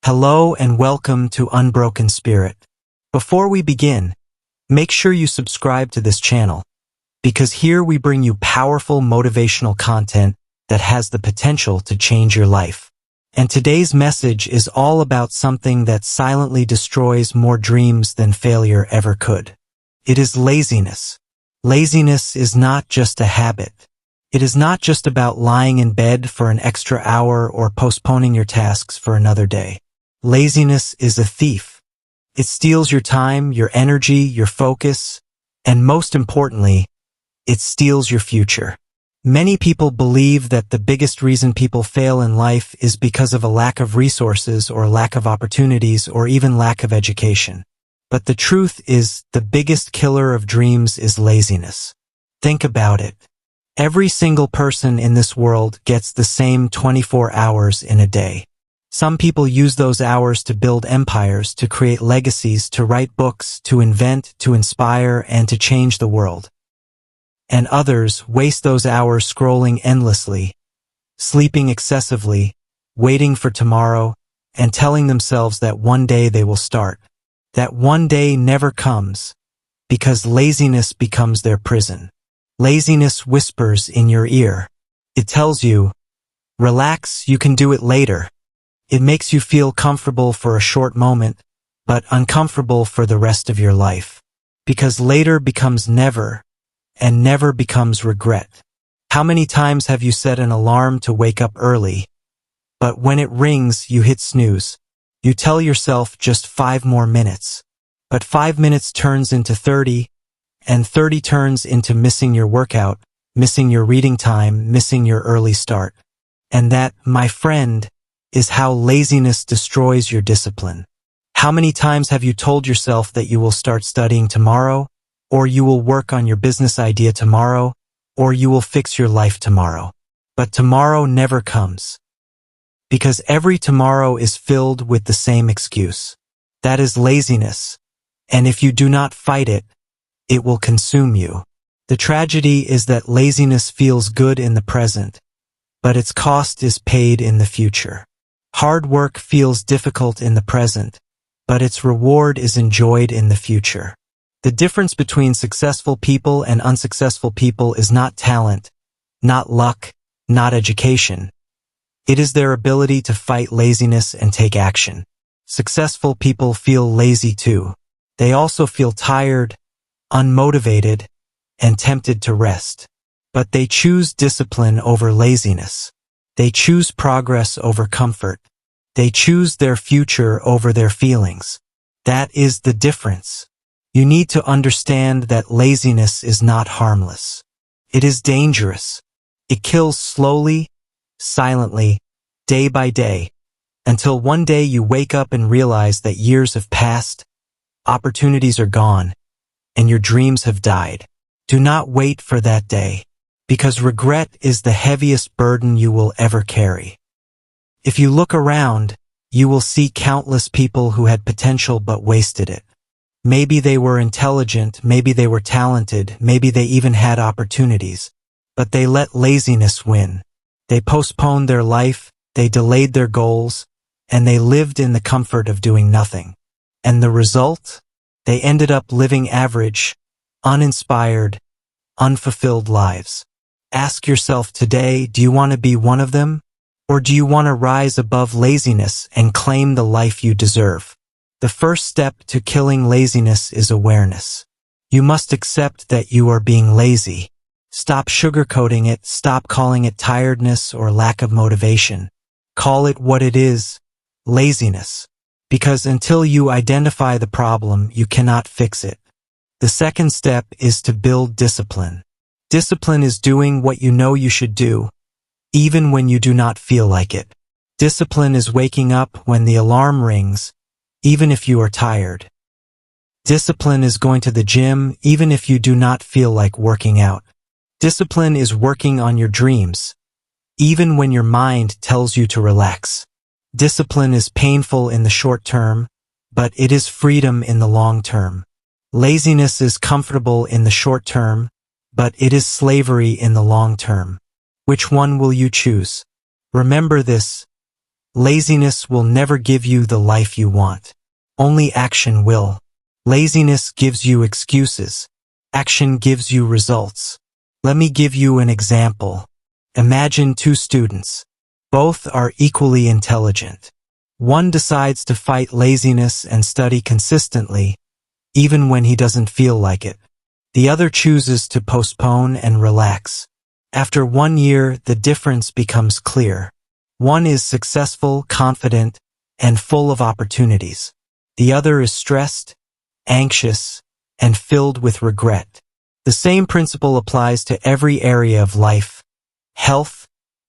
Hello and welcome to Unbroken Spirit. Before we begin, make sure you subscribe to this channel, because here we bring you powerful motivational content that has the potential to change your life. And today's message is all about something that silently destroys more dreams than failure ever could. It is laziness. Laziness is not just a habit. It is not just about lying in bed for an extra hour or postponing your tasks for another day. Laziness is a thief. It steals your time, your energy, your focus, and most importantly, it steals your future. Many people believe that the biggest reason people fail in life is because of a lack of resources or lack of opportunities or even lack of education. But the truth is, the biggest killer of dreams is laziness. Think about it. Every single person in this world gets the same 24 hours in a day. Some people use those hours to build empires, to create legacies, to write books, to invent, to inspire, and to change the world. And others waste those hours scrolling endlessly, sleeping excessively, waiting for tomorrow, and telling themselves that one day they will start. That one day never comes, because laziness becomes their prison. Laziness whispers in your ear. It tells you, relax, you can do it later. It makes you feel comfortable for a short moment, but uncomfortable for the rest of your life. Because later becomes never, and never becomes regret. How many times have you set an alarm to wake up early, but when it rings, you hit snooze? You tell yourself just 5 more minutes. But 5 minutes turns into 30, and 30 turns into missing your workout, missing your reading time, missing your early start. And that, my friend, is how laziness destroys your discipline. How many times have you told yourself that you will start studying tomorrow, or you will work on your business idea tomorrow, or you will fix your life tomorrow? But tomorrow never comes. Because every tomorrow is filled with the same excuse. That is laziness. And if you do not fight it, it will consume you. The tragedy is that laziness feels good in the present, but its cost is paid in the future. Hard work feels difficult in the present, but its reward is enjoyed in the future. The difference between successful people and unsuccessful people is not talent, not luck, not education. It is their ability to fight laziness and take action. Successful people feel lazy too. They also feel tired, unmotivated, and tempted to rest. But they choose discipline over laziness. They choose progress over comfort. They choose their future over their feelings. That is the difference. You need to understand that laziness is not harmless. It is dangerous. It kills slowly, silently, day by day, until one day you wake up and realize that years have passed, opportunities are gone, and your dreams have died. Do not wait for that day, because regret is the heaviest burden you will ever carry. If you look around, you will see countless people who had potential but wasted it. Maybe they were intelligent, maybe they were talented, maybe they even had opportunities, but they let laziness win. They postponed their life, they delayed their goals, and they lived in the comfort of doing nothing. And the result? They ended up living average, uninspired, unfulfilled lives. Ask yourself today, do you want to be one of them? Or do you want to rise above laziness and claim the life you deserve? The first step to killing laziness is awareness. You must accept that you are being lazy. Stop sugarcoating it, stop calling it tiredness or lack of motivation. Call it what it is, laziness. Because until you identify the problem, you cannot fix it. The second step is to build discipline. Discipline is doing what you know you should do, even when you do not feel like it. Discipline is waking up when the alarm rings, even if you are tired. Discipline is going to the gym, even if you do not feel like working out. Discipline is working on your dreams, even when your mind tells you to relax. Discipline is painful in the short term, but it is freedom in the long term. Laziness is comfortable in the short term, but it is slavery in the long term. Which one will you choose? Remember this: Laziness will never give you the life you want. Only action will. Laziness gives you excuses. Action gives you results. Let me give you an example. Imagine two students. Both are equally intelligent. One decides to fight laziness and study consistently, even when he doesn't feel like it. The other chooses to postpone and relax. After 1 year, the difference becomes clear. One is successful, confident, and full of opportunities. The other is stressed, anxious, and filled with regret. The same principle applies to every area of life: health,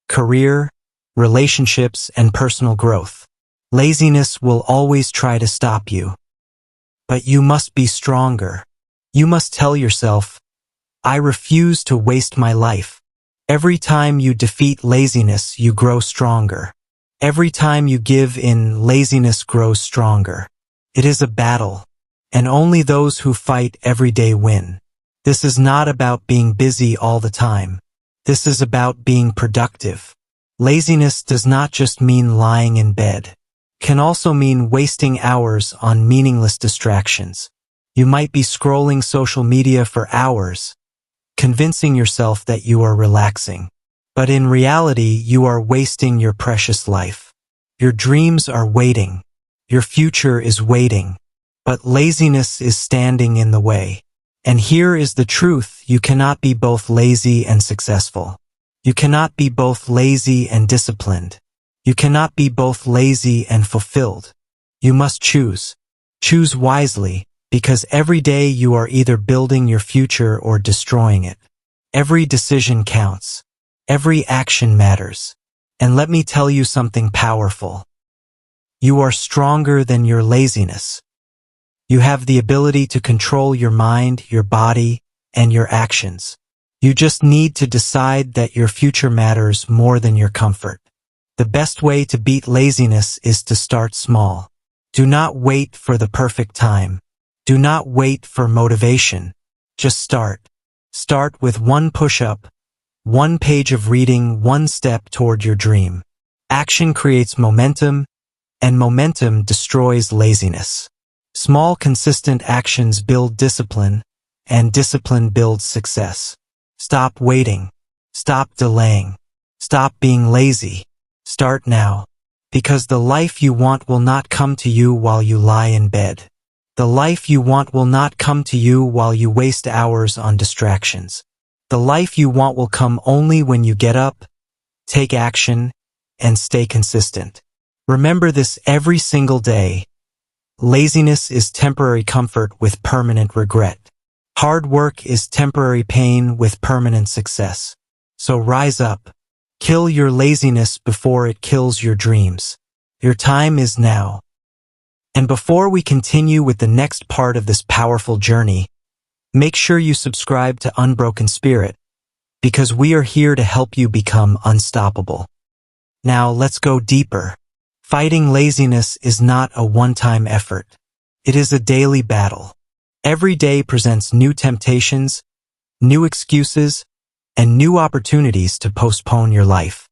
career, relationships, and personal growth. Laziness will always try to stop you. But you must be stronger. You must tell yourself, I refuse to waste my life. Every time you defeat laziness, you grow stronger. Every time you give in, laziness grows stronger. It is a battle, and only those who fight every day win. This is not about being busy all the time. This is about being productive. Laziness does not just mean lying in bed. It can also mean wasting hours on meaningless distractions. You might be scrolling social media for hours, convincing yourself that you are relaxing. But in reality, you are wasting your precious life. Your dreams are waiting. Your future is waiting. But laziness is standing in the way. And here is the truth: you cannot be both lazy and successful. You cannot be both lazy and disciplined. You cannot be both lazy and fulfilled. You must choose. Choose wisely, because every day you are either building your future or destroying it. Every decision counts. Every action matters. And let me tell you something powerful. You are stronger than your laziness. You have the ability to control your mind, your body, and your actions. You just need to decide that your future matters more than your comfort. The best way to beat laziness is to start small. Do not wait for the perfect time. Do not wait for motivation. Just start. Start with 1 push-up, 1 page of reading, 1 step toward your dream. Action creates momentum, and momentum destroys laziness. Small, consistent actions build discipline, and discipline builds success. Stop waiting. Stop delaying. Stop being lazy. Start now. Because the life you want will not come to you while you lie in bed. The life you want will not come to you while you waste hours on distractions. The life you want will come only when you get up, take action, and stay consistent. Remember this every single day. Laziness is temporary comfort with permanent regret. Hard work is temporary pain with permanent success. So rise up. Kill your laziness before it kills your dreams. Your time is now. And before we continue with the next part of this powerful journey, make sure you subscribe to Unbroken Spirit, because we are here to help you become unstoppable. Now let's go deeper. Fighting laziness is not a one-time effort. It is a daily battle. Every day presents new temptations, new excuses, and new opportunities to postpone your life.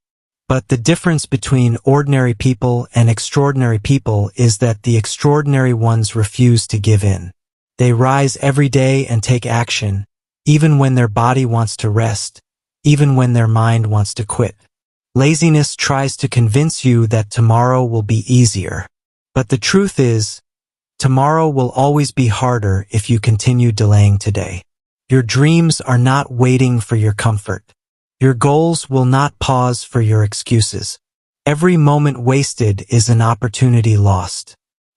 But the difference between ordinary people and extraordinary people is that the extraordinary ones refuse to give in. They rise every day and take action, even when their body wants to rest, even when their mind wants to quit. Laziness tries to convince you that tomorrow will be easier. But the truth is, tomorrow will always be harder if you continue delaying today. Your dreams are not waiting for your comfort. Your goals will not pause for your excuses. Every moment wasted is an opportunity lost.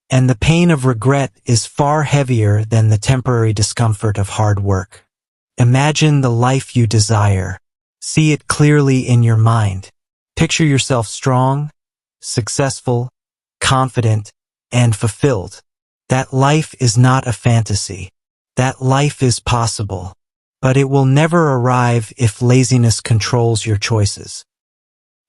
And the pain of regret is far heavier than the temporary discomfort of hard work. Imagine the life you desire. See it clearly in your mind. Picture yourself strong, successful, confident, and fulfilled. That life is not a fantasy. That life is possible. But it will never arrive if laziness controls your choices.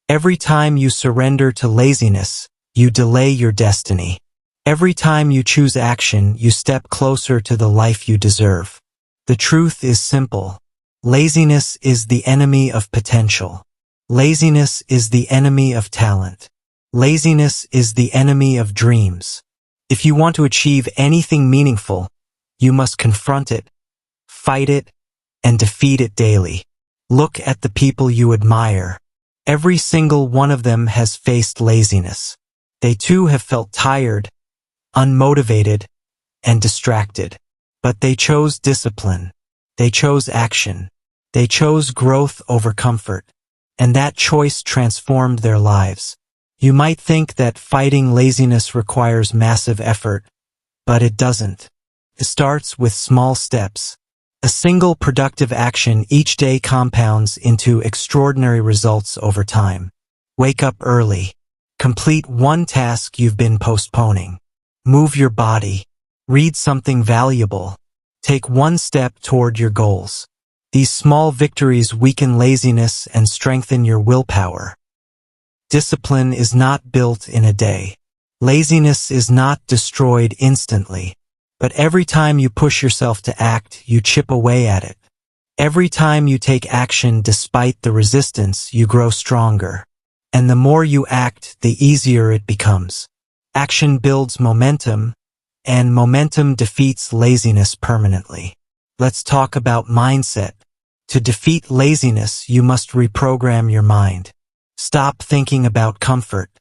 Every time you surrender to laziness, you delay your destiny. Every time you choose action, you step closer to the life you deserve. The truth is simple. Laziness is the enemy of potential. Laziness is the enemy of talent. Laziness is the enemy of dreams. If you want to achieve anything meaningful, you must confront it, fight it, and defeat it daily. Look at the people you admire. Every single one of them has faced laziness. They too have felt tired, unmotivated, and distracted. But they chose discipline. They chose action. They chose growth over comfort. And that choice transformed their lives. You might think that fighting laziness requires massive effort, but it doesn't. It starts with small steps. A single productive action each day compounds into extraordinary results over time. Wake up early. Complete one task you've been postponing. Move your body. Read something valuable. Take one step toward your goals. These small victories weaken laziness and strengthen your willpower. Discipline is not built in a day. Laziness is not destroyed instantly. But every time you push yourself to act, you chip away at it. Every time you take action despite the resistance, you grow stronger. And the more you act, the easier it becomes. Action builds momentum, and momentum defeats laziness permanently. Let's talk about mindset. To defeat laziness, you must reprogram your mind. Stop thinking about comfort.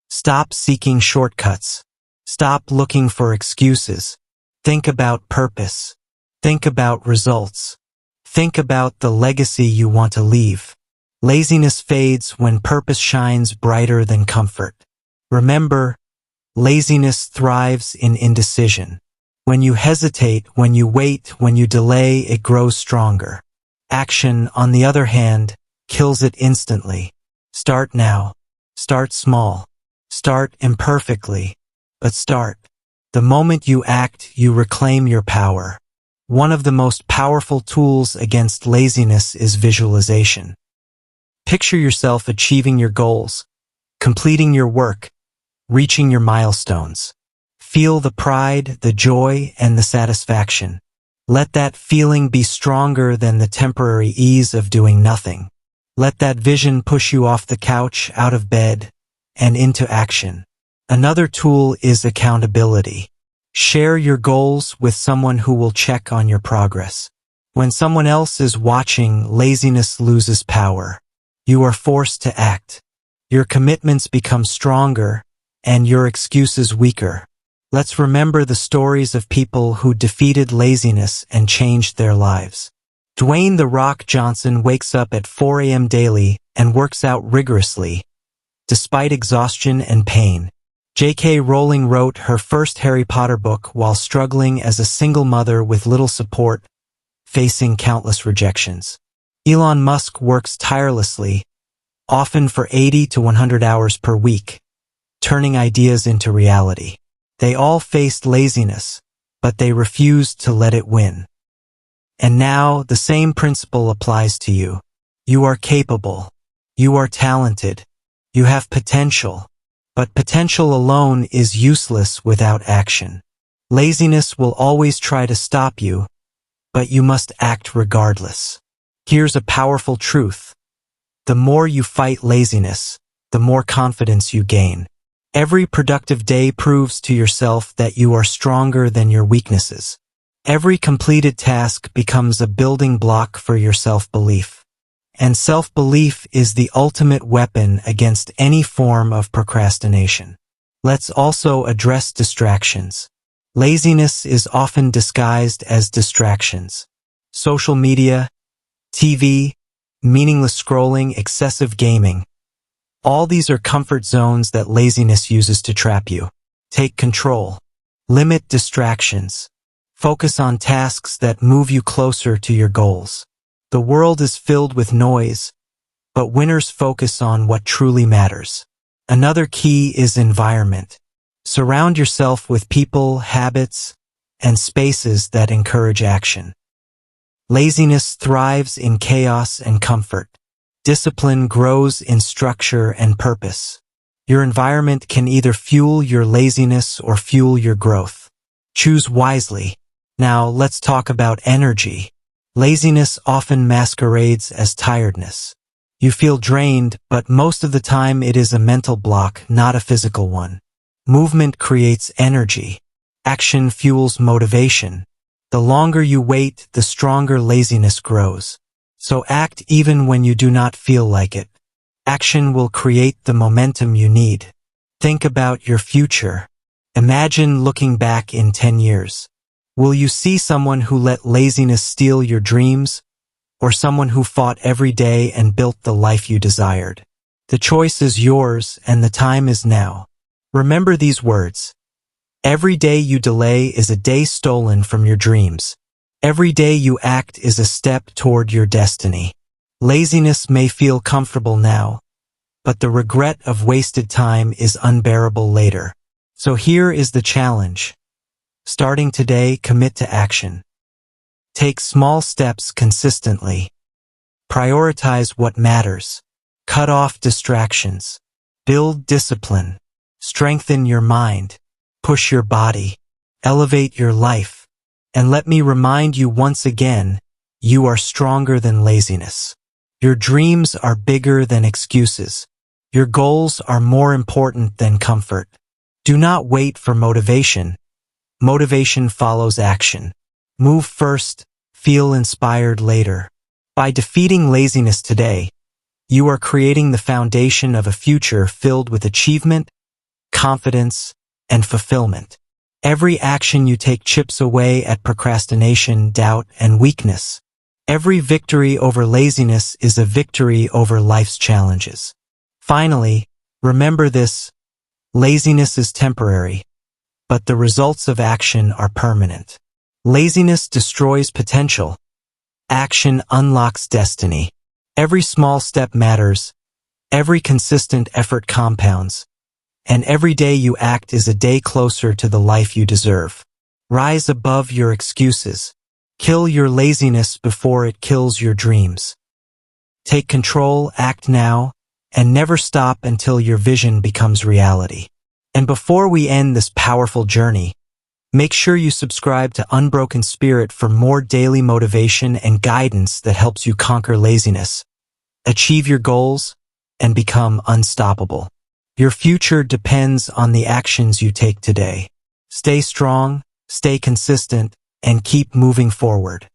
Stop seeking shortcuts. Stop looking for excuses. Think about purpose. Think about results. Think about the legacy you want to leave. Laziness fades when purpose shines brighter than comfort. Remember, laziness thrives in indecision. When you hesitate, when you wait, when you delay, it grows stronger. Action, on the other hand, kills it instantly. Start now. Start small. Start imperfectly, but start. The moment you act, you reclaim your power. One of the most powerful tools against laziness is visualization. Picture yourself achieving your goals, completing your work, reaching your milestones. Feel the pride, the joy, and the satisfaction. Let that feeling be stronger than the temporary ease of doing nothing. Let that vision push you off the couch, out of bed, and into action. Another tool is accountability. Share your goals with someone who will check on your progress. When someone else is watching, laziness loses power. You are forced to act. Your commitments become stronger, and your excuses weaker. Let's remember the stories of people who defeated laziness and changed their lives. Dwayne "The Rock" Johnson wakes up at 4 a.m. daily and works out rigorously, despite exhaustion and pain. J.K. Rowling wrote her first Harry Potter book while struggling as a single mother with little support, facing countless rejections. Elon Musk works tirelessly, often for 80 to 100 hours per week, turning ideas into reality. They all faced laziness, but they refused to let it win. And now, the same principle applies to you. You are capable. You are talented. You have potential. But potential alone is useless without action. Laziness will always try to stop you, but you must act regardless. Here's a powerful truth. The more you fight laziness, the more confidence you gain. Every productive day proves to yourself that you are stronger than your weaknesses. Every completed task becomes a building block for your self-belief. And self-belief is the ultimate weapon against any form of procrastination. Let's also address distractions. Laziness is often disguised as distractions. Social media, TV, meaningless scrolling, excessive gaming. All these are comfort zones that laziness uses to trap you. Take control. Limit distractions. Focus on tasks that move you closer to your goals. The world is filled with noise, but winners focus on what truly matters. Another key is environment. Surround yourself with people, habits, and spaces that encourage action. Laziness thrives in chaos and comfort. Discipline grows in structure and purpose. Your environment can either fuel your laziness or fuel your growth. Choose wisely. Now, let's talk about energy. Laziness often masquerades as tiredness. You feel drained, but most of the time it is a mental block, not a physical one. Movement creates energy. Action fuels motivation. The longer you wait, the stronger laziness grows. So act even when you do not feel like it. Action will create the momentum you need. Think about your future. Imagine looking back in 10 years. Will you see someone who let laziness steal your dreams, or someone who fought every day and built the life you desired? The choice is yours, and the time is now. Remember these words. Every day you delay is a day stolen from your dreams. Every day you act is a step toward your destiny. Laziness may feel comfortable now, but the regret of wasted time is unbearable later. So here is the challenge. Starting today, commit to action. Take small steps consistently. Prioritize what matters. Cut off distractions. Build discipline. Strengthen your mind. Push your body. Elevate your life. And let me remind you once again, you are stronger than laziness. Your dreams are bigger than excuses. Your goals are more important than comfort. Do not wait for motivation. Motivation follows action. Move first, feel inspired later. By defeating laziness today, you are creating the foundation of a future filled with achievement, confidence, and fulfillment. Every action you take chips away at procrastination, doubt, and weakness. Every victory over laziness is a victory over life's challenges. Finally, remember this: laziness is temporary, but the results of action are permanent. Laziness destroys potential. Action unlocks destiny. Every small step matters. Every consistent effort compounds. And every day you act is a day closer to the life you deserve. Rise above your excuses. Kill your laziness before it kills your dreams. Take control, act now, and never stop until your vision becomes reality. And before we end this powerful journey, make sure you subscribe to Unbroken Spirit for more daily motivation and guidance that helps you conquer laziness, achieve your goals, and become unstoppable. Your future depends on the actions you take today. Stay strong, stay consistent, and keep moving forward.